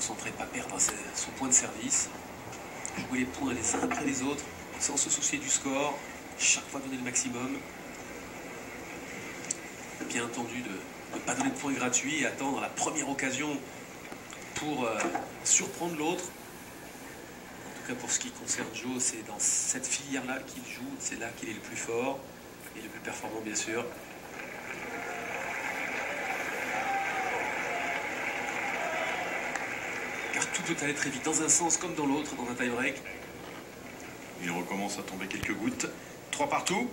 concentrer, pas perdre son point de service. Jouer les points les uns après les autres, sans se soucier du score. Chaque fois donner le maximum. Bien entendu, de ne pas donner de points gratuits et attendre la première occasion pour surprendre l'autre. En tout cas, pour ce qui concerne Joe, c'est dans cette filière-là qu'il joue. C'est là qu'il est le plus fort et le plus performant, bien sûr. Car tout peut aller très vite, dans un sens comme dans l'autre, dans un tie-break. Il recommence à tomber quelques gouttes. 3 partout.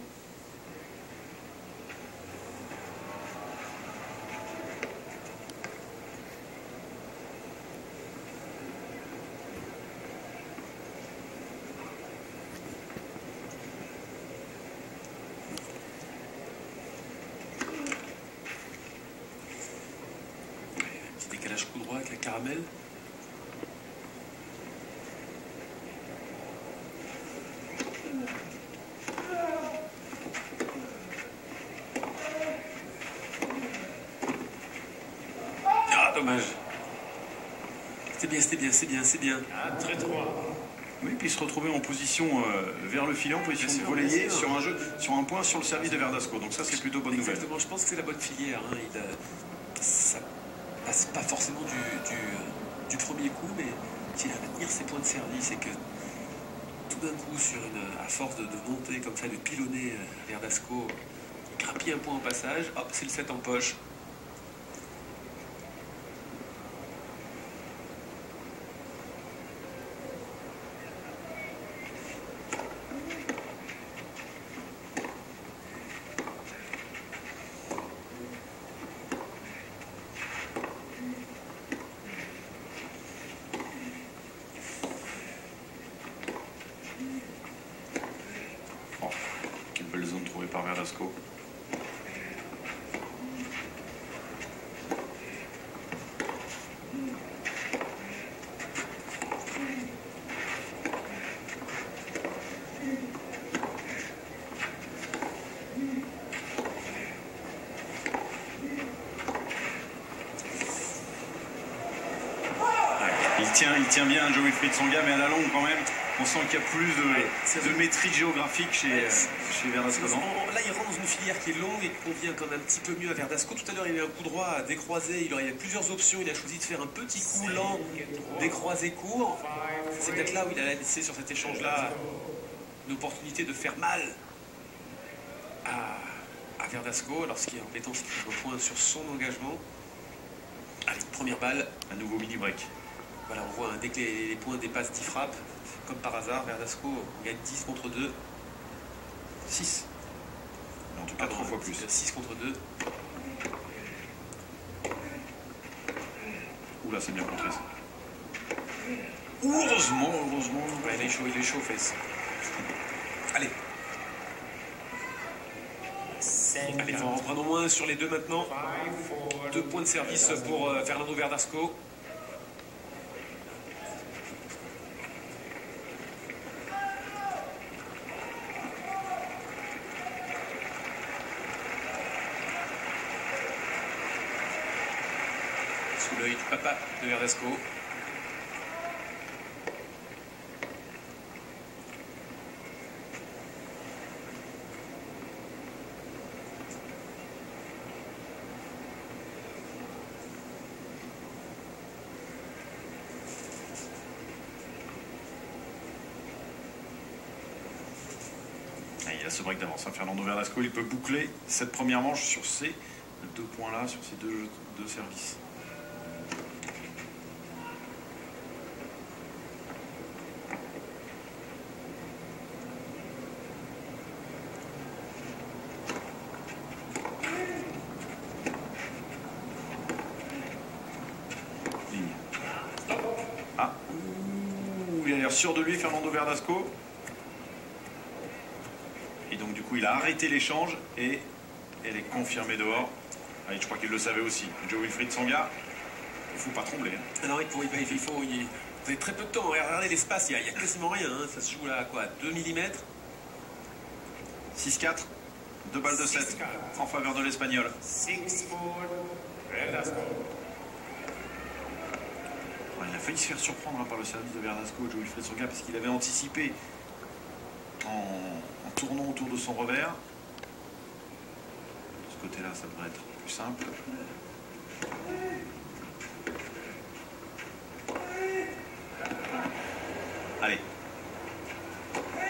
Petit décalage coup droit avec la caramel. Dommage. C'est bien, c'est bien, c'est bien, c'est bien. Très droit. Oui, puis se retrouver en position vers le filet, en position de volley sur un jeu, sur un point sur le service de Verdasco. Donc ça, c'est plutôt bonne nouvelle. Exactement, je pense que c'est la bonne filière. Hein. Ça passe pas forcément du premier coup, mais s'il arrive à tenir ses points de service et que tout d'un coup, à force de monter comme ça, de pilonner Verdasco, grappille un point au passage, hop, c'est le 7 en poche. Quelle belle zone trouvée par Verdasco. Il tient bien Joe-Wilfried Tsonga, mais à la longue quand même, on sent qu'il y a plus de maîtrise géographique chez Verdasco. Là, il rentre dans une filière qui est longue et qui convient quand même un petit peu mieux à Verdasco. Tout à l'heure, il y a eu un coup droit à décroisé. Il y avait plusieurs options. Il a choisi de faire un petit coup lent, décroisé court. C'est peut-être là où il a laissé sur cet échange-là une opportunité de faire mal à Verdasco. Alors, ce qui est embêtant, c'est qu'il repointe sur son engagement. Allez, première balle. Un nouveau mini-break. Voilà, on voit dès que les points dépassent 10 frappes, comme par hasard, Verdasco gagne 10 contre 2. 6. En tout cas, 3 fois plus. 6 contre 2. Oula, c'est bien contré ça. Heureusement. Ouais, il est chaud, Face. Allez. Allez, en prenons moins sur les deux maintenant. 2 points de service pour Fernando Verdasco. Sous l'œil du papa de Verdasco. Il a ce break d'avance. Fernando Verdasco, il peut boucler cette première manche sur ces 2 points-là, sur ces deux services. Ah, il a l'air sûr de lui, Fernando Verdasco. Et donc du coup il a arrêté l'échange et elle est confirmée dehors. Allez, je crois qu'il le savait aussi. Joe-Wilfried Tsonga, il ne faut pas trembler. Alors vous avez très peu de temps. Regardez l'espace, il n'y a quasiment rien. Hein. Ça se joue là à quoi, 2 mm. 6-4, 2 balles de 7 en faveur de l'Espagnol. il a failli se faire surprendre par le service de Verdasco, Joe Wilfried Tsonga, parce qu'il avait anticipé en tournant autour de son revers. De ce côté-là, ça devrait être plus simple. Allez.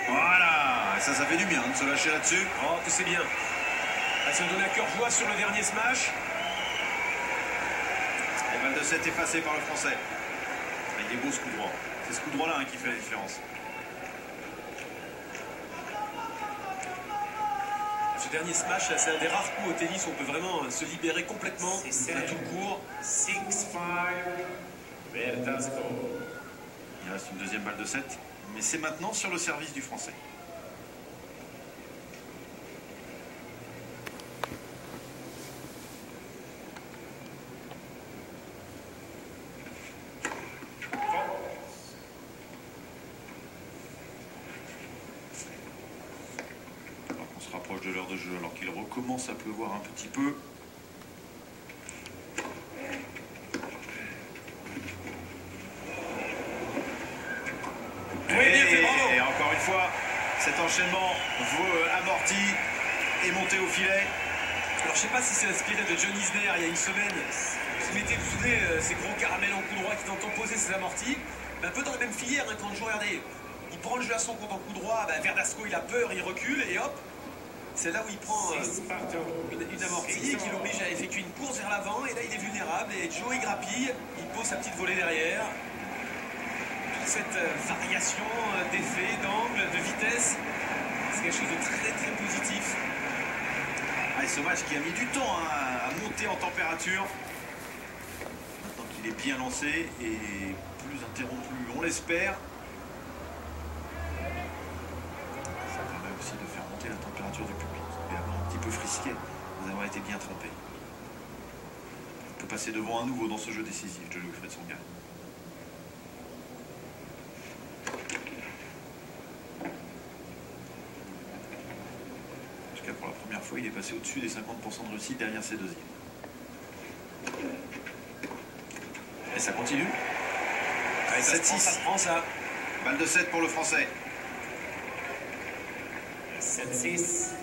Voilà. Et ça fait du bien de se lâcher là-dessus. Oh, que c'est bien. Ça me donne à cœur joie sur le dernier smash. Et balle de 7 effacée par le Français. Il est beau ce coup droit. C'est ce coup droit là qui fait la différence. Ce dernier smash, c'est un des rares coups au tennis où on peut vraiment se libérer complètement à tout le court. 6-5, Verdasco. Il reste une deuxième balle de 7, mais c'est maintenant sur le service du Français. On se rapproche de l'heure de jeu alors qu'il recommence à pleuvoir un petit peu. Et encore une fois, cet enchaînement amorti et monté au filet. Alors je sais pas si c'est inspiré de John Isner il y a une semaine. Vous vous souvenez, ces gros caramels en coup droit qui tentent d'opposer ses amortis. Un peu dans la même filière, hein, quand le joueur, regardez, il prend le jeu à son compte en coup droit, Verdasco il a peur, il recule et hop, c'est là où il prend une amortie qui l'oblige à effectuer une course vers l'avant et là il est vulnérable et Joe il grappille, il pose sa petite volée derrière. Toute cette variation d'effet, d'angle, de vitesse, c'est quelque chose de très très positif. Et ce match qui a mis du temps à monter en température. Maintenant qu'il est bien lancé et plus interrompu, on l'espère. Ça permet aussi de faire monter la température du public. Et avoir un petit peu frisqué, vous avoir été bien trompé. On peut passer devant à nouveau dans ce jeu décisif, Joe Wilfried Tsonga. Pour la première fois, il est passé au-dessus des 50% de réussite derrière ses deuxièmes. Et ça continue. 7-6. Ça prend ça. Balle de 7 pour le Français. 7-6,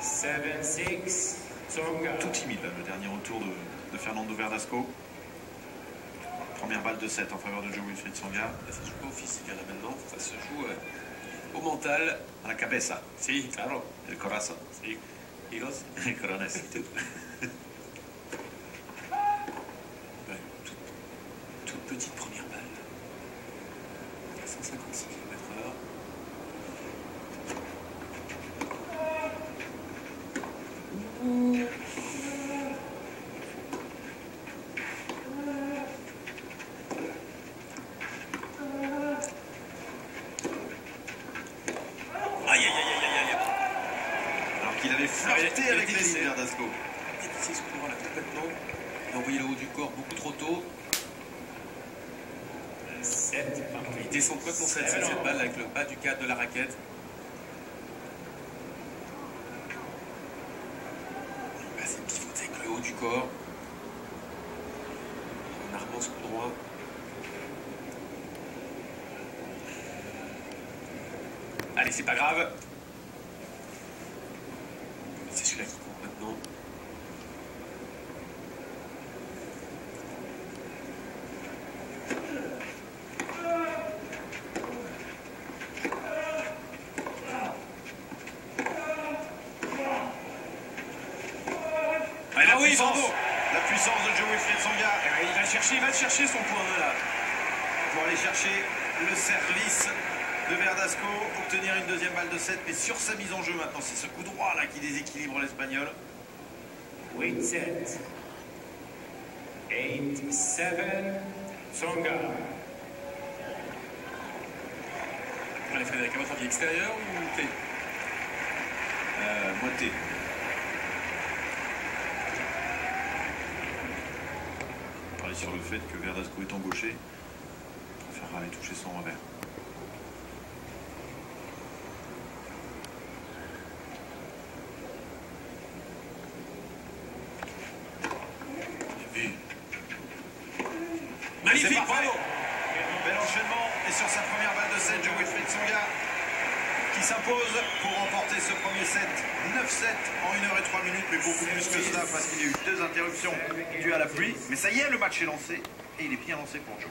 7-6, Tsonga. Tout timide, là, le dernier retour de Fernando Verdasco. Première balle de 7 en faveur de Joe Wilfried Tsonga. Ça se joue pas au physique là maintenant, ça se joue au mental. À la cabeza. Si, claro. El corazón. Si. Hilos. El corones. Toute petite première balle. 156 km/h. Il avait flirté avec les Verdasco. Il a dévissé ce coup droit là complètement. Il a envoyé le haut du corps beaucoup trop tôt. 7, Il descend complètement cette balle avec le bas du cadre de la raquette. C'est pivoté avec le haut du corps. En armant ce coup droit. Allez, c'est pas grave. C'est celui-là qui compte maintenant. Ah oui, bravo. La puissance de Joe Wilfried Tsonga. Il va chercher son point là. Pour aller chercher le service de Verdasco, obtenir une deuxième balle de 7, mais sur sa mise en jeu maintenant, c'est ce coup droit là qui déséquilibre l'Espagnol. 8-7, 8-7, Tsonga. Allez Frédéric, à votre avis, extérieur ou T? Moi T. On parlait sur le fait que Verdasco est embauché. Il préférera aller toucher son revers. Magnifique, bravo! Bel enchaînement. Et sur sa première balle de set, Wilfried Tsonga qui s'impose pour remporter ce premier set. 9-7 en 1 heure et 3 minutes, mais beaucoup plus que cela parce qu'il y a eu 2 interruptions dues à la pluie. Mais ça y est, le match est lancé et il est bien lancé pour Joe.